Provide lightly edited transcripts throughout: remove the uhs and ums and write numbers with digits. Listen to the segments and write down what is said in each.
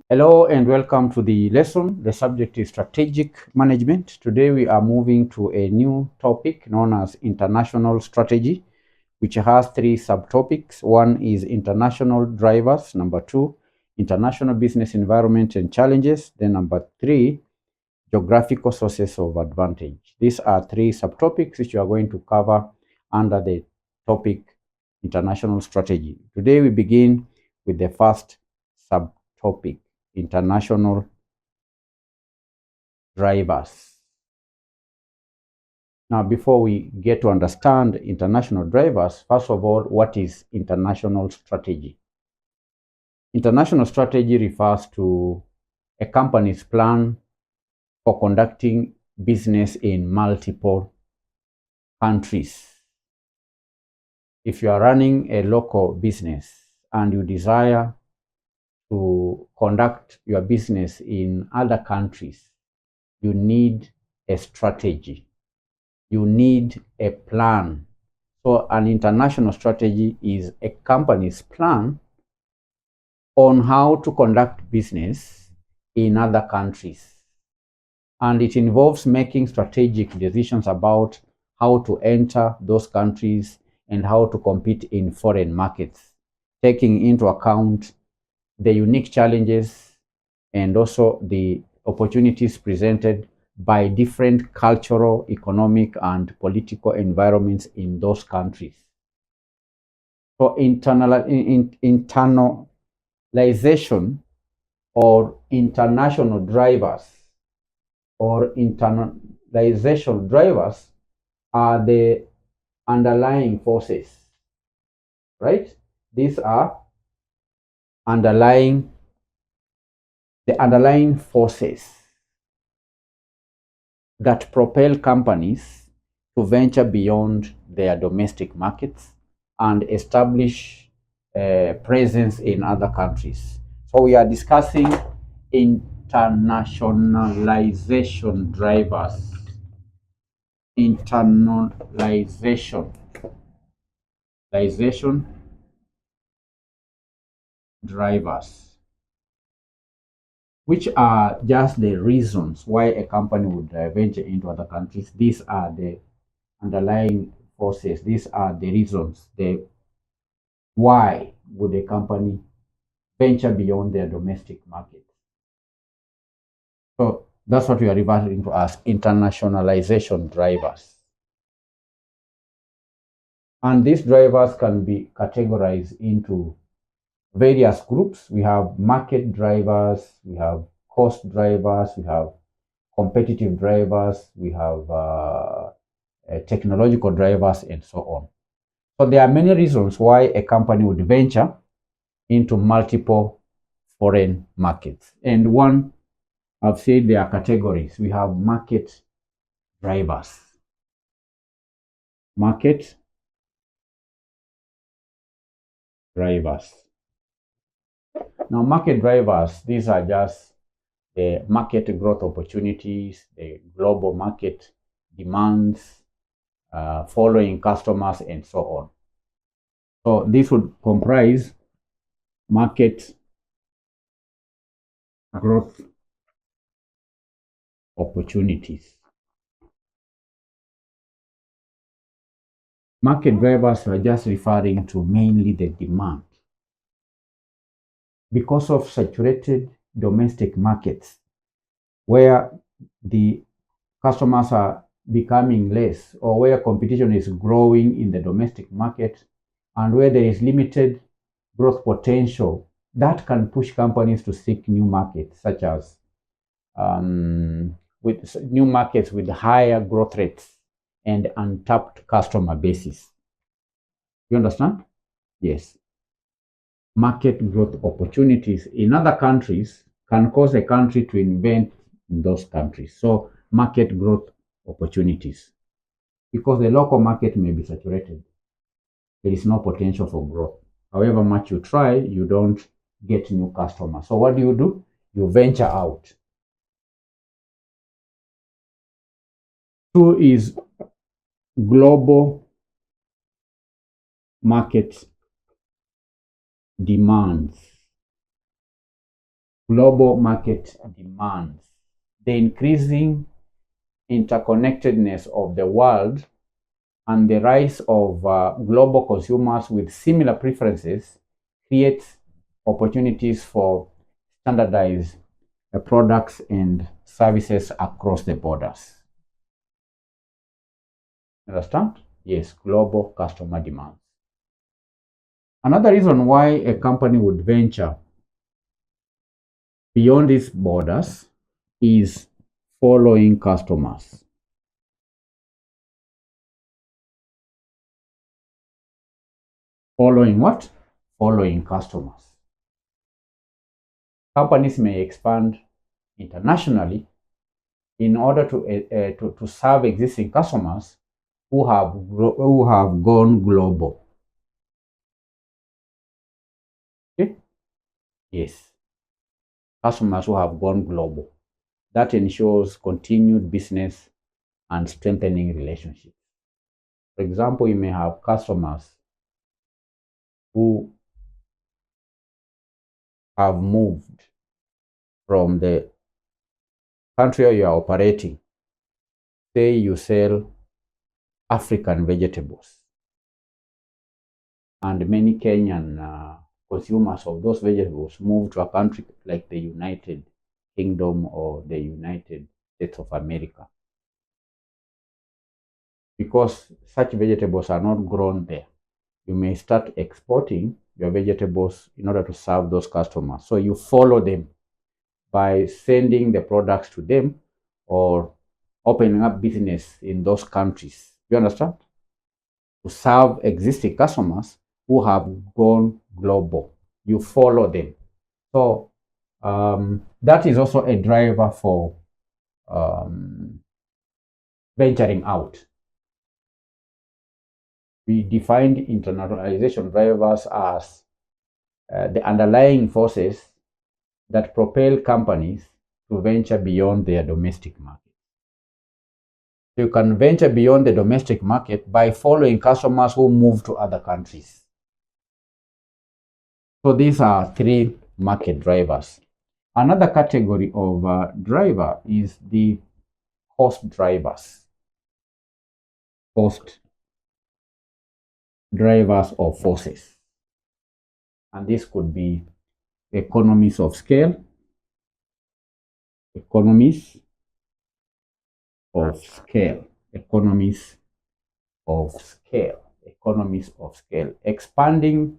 Hello and welcome to the lesson. The subject is strategic management. Today we are moving to a new topic known as international strategy, which has three subtopics. One is international drivers. Number two, international business environment and challenges. Then number three, geographical sources of advantage. These are three subtopics which we are going to cover under the topic international strategy. Today we begin with the first subtopic, international drivers. Now, before we get to understand international drivers, first of all, what is international strategy? International strategy refers to a company's plan for conducting business in multiple countries. If you are running a local business and you desire to conduct your business in other countries, you need a strategy. You need a plan. So an international strategy is a company's plan on how to conduct business in other countries. And it involves making strategic decisions about how to enter those countries and how to compete in foreign markets, taking into account the unique challenges and also the opportunities presented by different cultural, economic, and political environments in those countries. So internalization or international drivers are the underlying forces, right? These are the underlying forces that propel companies to venture beyond their domestic markets and establish a presence in other countries. So we are discussing internationalization drivers. Internationalization drivers, which are just the reasons why a company would venture into other countries. These are the underlying forces. These are the reasons. Why would a company venture beyond their domestic market? So that's what we are referring to as internationalization drivers. And these drivers can be categorized into various groups. We have market drivers, we have cost drivers, we have competitive drivers, we have technological drivers, and so on. So there are many reasons why a company would venture into multiple foreign markets. And one, I've said there are categories. We have market drivers. Market drivers. Now, market drivers, these are just the market growth opportunities, the global market demands, following customers, and so on. So this would comprise market growth opportunities. Market drivers are just referring to mainly the demand. Because of saturated domestic markets, where the customers are becoming less, or where competition is growing in the domestic market, and where there is limited growth potential, that can push companies to seek new markets, such as with new markets with higher growth rates and untapped customer bases. You understand? Yes. Market growth opportunities in other countries can cause a country to invest in those countries. So market growth opportunities, because the local market may be saturated, there is no potential for growth. However much you try, you don't get new customers. So what do? You venture out. Two is global market demands. Global market demands. The increasing interconnectedness of the world and the rise of global consumers with similar preferences creates opportunities for standardized products and services across the borders. Understand? Yes, global customer demands. Another reason why a company would venture beyond its borders is following customers. Following what? Following customers. Companies may expand internationally in order to serve existing customers who have gone global. Okay? Yes, customers who have gone global. That ensures continued business and strengthening relationships. For example, you may have customers who have moved from the country where you are operating. Say you sell African vegetables, and many Kenyan consumers of those vegetables move to a country like the United Kingdom or the United States of America. Because such vegetables are not grown there, you may start exporting your vegetables in order to serve those customers. So you follow them by sending the products to them or opening up business in those countries. You understand? To serve existing customers who have gone global. You follow them. So that is also a driver for venturing out. We defined internationalization drivers as the underlying forces that propel companies to venture beyond their domestic market. You can venture beyond the domestic market by following customers who move to other countries. So these are three market drivers. Another category of driver is the cost drivers. Cost drivers or forces. And this could be economies of scale, economies of scale, economies of scale, economies of scale. Expanding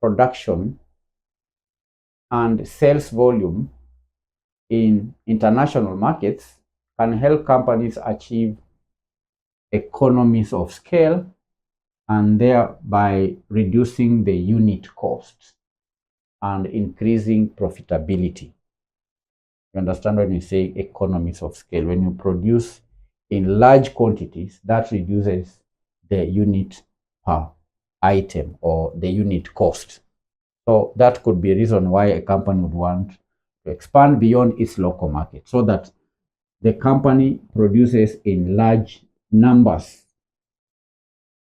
production and sales volume in international markets can help companies achieve economies of scale and thereby reducing the unit costs and increasing profitability. You understand when you say economies of scale? When you produce in large quantities, that reduces the unit per item or the unit cost. So that could be a reason why a company would want to expand beyond its local market so that the company produces in large numbers.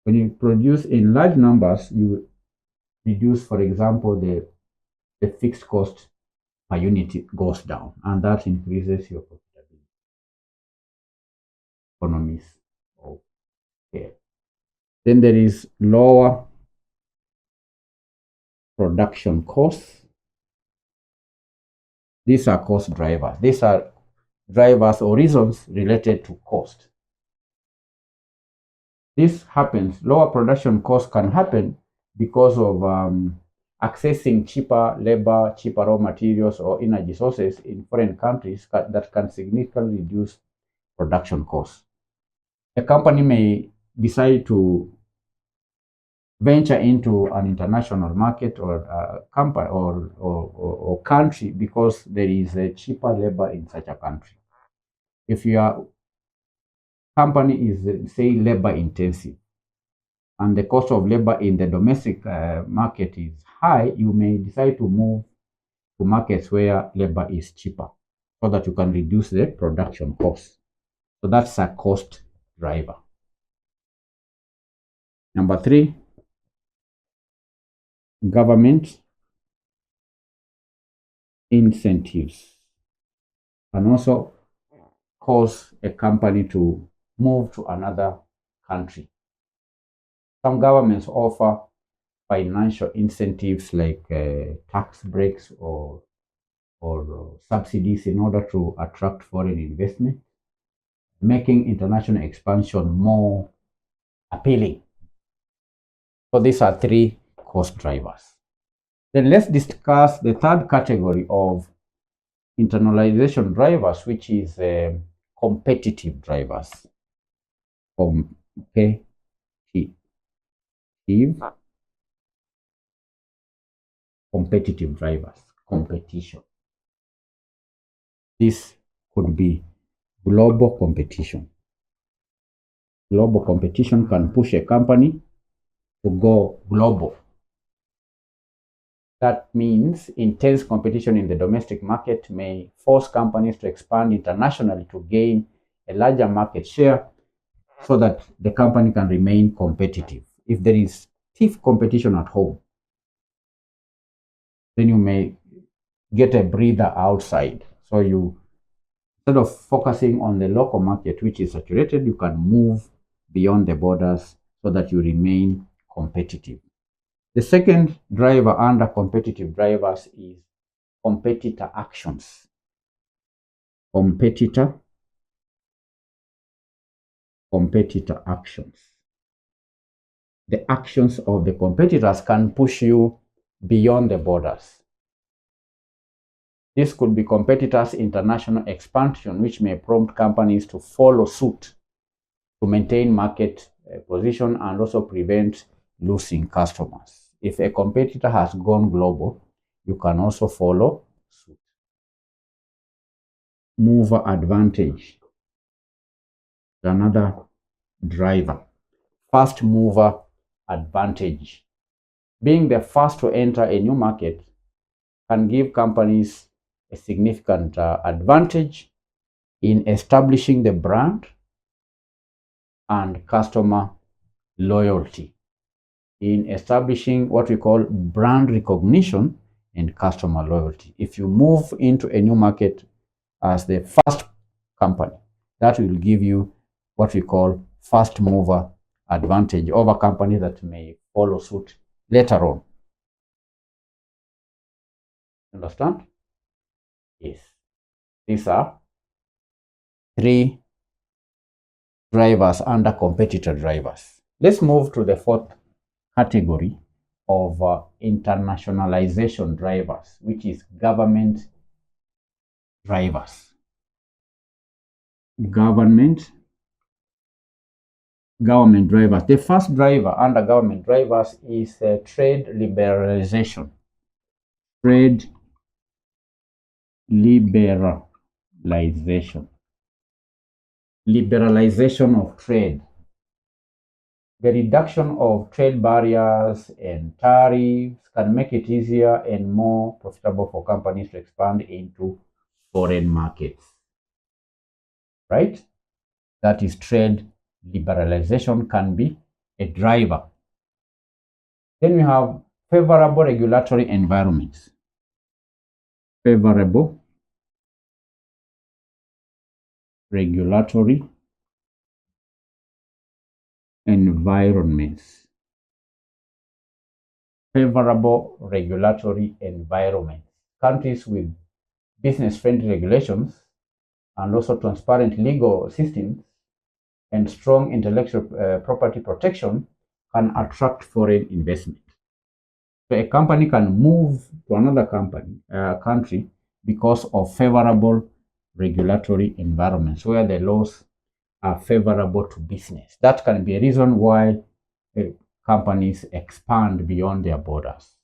When you produce in large numbers, you reduce, for example, the fixed cost per unit goes down, and that increases your profitability. Economies of scale. Then there is lower production costs. These are cost drivers. These are drivers or reasons related to cost. This happens, lower production costs can happen because of accessing cheaper labor, cheaper raw materials or energy sources in foreign countries that can significantly reduce production costs. A company may decide to venture into an international market or company or country because there is a cheaper labor in such a country. If your company is, say, labor intensive, and the cost of labor in the domestic market is high, you may decide to move to markets where labor is cheaper so that you can reduce the production costs. So that's a cost driver. Number three, government incentives can also cause a company to move to another country. Some governments offer financial incentives like tax breaks or subsidies in order to attract foreign investment, making international expansion more appealing. So these are three cost drivers. Then let's discuss the third category of internalization drivers, which is competitive drivers. Competitive competitive drivers, competition. This could be global competition. Global competition can push a company to go global. That means intense competition in the domestic market may force companies to expand internationally to gain a larger market share so that the company can remain competitive. If there is stiff competition at home, then you may get a breather outside. So you, instead of focusing on the local market, which is saturated, you can move beyond the borders so that you remain competitive. The second driver under competitive drivers is competitor actions. Competitor actions. The actions of the competitors can push you beyond the borders. This could be competitors' international expansion, which may prompt companies to follow suit to maintain market position and also prevent losing customers. If a competitor has gone global, you can also follow suit. Mover advantage, another driver. First mover advantage. Being the first to enter a new market can give companies a significant advantage in establishing the brand and customer loyalty, in establishing what we call brand recognition and customer loyalty. If you move into a new market as the first company, that will give you what we call first mover advantage over companies that may follow suit later on. Understand? Yes. These are three drivers under competitor drivers. Let's move to the fourth category of internationalization drivers, which is government drivers. Government drivers. The first driver under government drivers is trade liberalization. Trade liberalization. Liberalization of trade. The reduction of trade barriers and tariffs can make it easier and more profitable for companies to expand into foreign markets. Right? That is, trade liberalization can be a driver. Then we have favorable regulatory environments. Favorable regulatory environments. Favorable regulatory environments. Countries with business-friendly regulations and also transparent legal systems and strong intellectual property protection can attract foreign investment. So a company can move to another country because of favorable regulatory environments where the laws are favorable to business. That can be a reason why companies expand beyond their borders.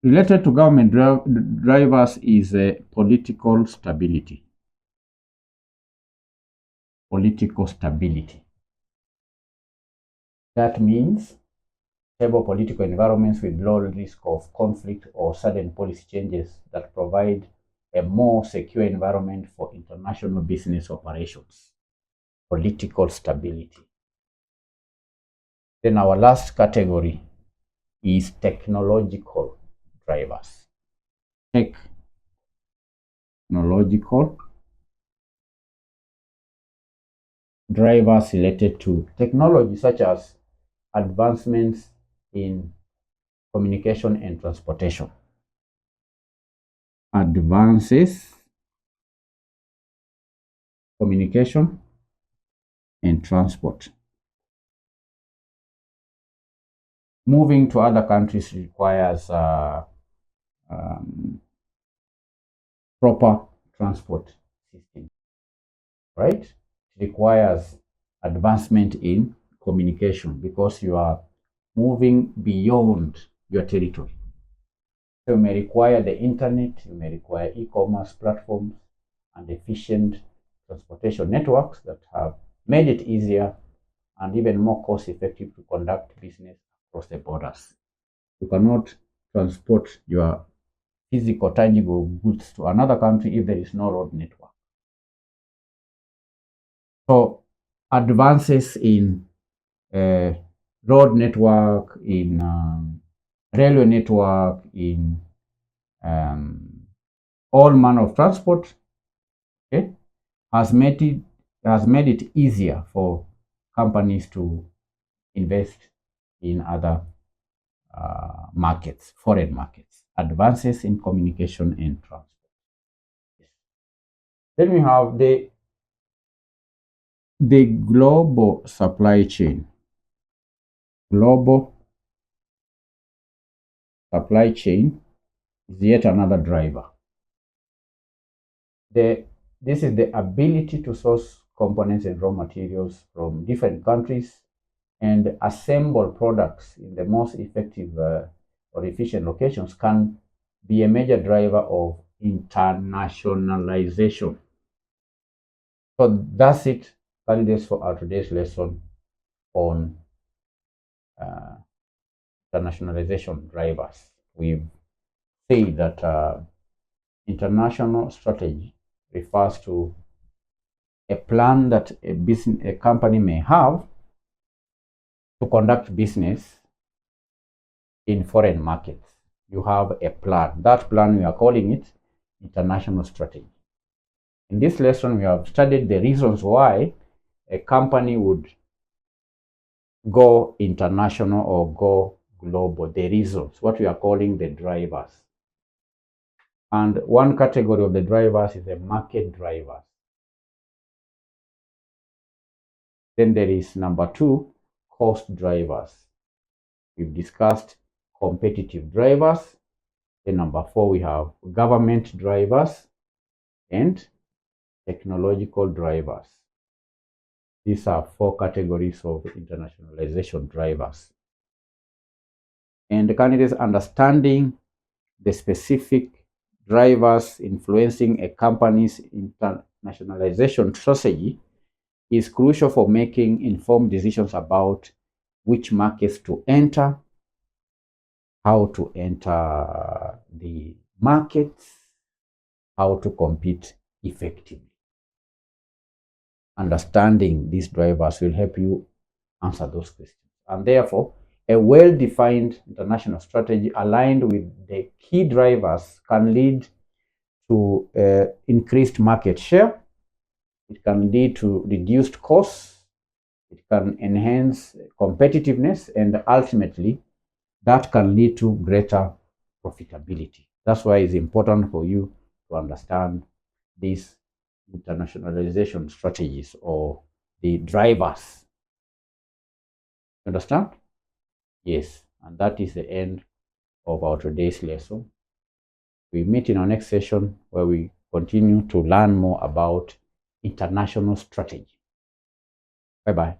Related to government drivers is political stability. Political stability. That means stable political environments with low risk of conflict or sudden policy changes that provide a more secure environment for international business operations. Political stability. Then our last category is technological drivers. Technological drivers related to technology, such as advancements in communication and transportation. Advances communication and transport. Moving to other countries requires proper transport system, right? It requires advancement in communication because you are moving beyond your territory. So you may require the internet, you may require e-commerce platforms and efficient transportation networks that have made it easier and even more cost-effective to conduct business across the borders. You cannot transport your physical, tangible goods to another country if there is no road network. So advances in road network, in railway network, in all manner of transport, okay, has made it easier for companies to invest in other markets, foreign markets. Advances in communication and transport. Then we have the global supply chain. Global supply chain is yet another driver. This is the ability to source components and raw materials from different countries and assemble products in the most effective or efficient locations can be a major driver of internationalization. So that's it, candidates, for our today's lesson on internationalization drivers. We've said that international strategy refers to a plan that a company may have to conduct business in foreign markets. You have a plan. That plan, we are calling it international strategy. In this lesson, we have studied the reasons why a company would go international or go global, the reasons, what we are calling the drivers. And one category of the drivers is the market drivers. Then there is number 2, cost drivers. We've discussed competitive drivers. Then number 4, we have government drivers and technological drivers. These are 4 categories of internationalization drivers. And the candidates understanding the specific drivers influencing a company's internationalization strategy is crucial for making informed decisions about which markets to enter, how to enter the markets, how to compete effectively. Understanding these drivers will help you answer those questions. And therefore, a well-defined international strategy aligned with the key drivers can lead to increased market share. It can lead to reduced costs. It can enhance competitiveness, and ultimately, that can lead to greater profitability. That's why it's important for you to understand these internationalization strategies or the drivers. Understand? Yes. And that is the end of our today's lesson. We meet in our next session where we continue to learn more about international strategy. Bye-bye.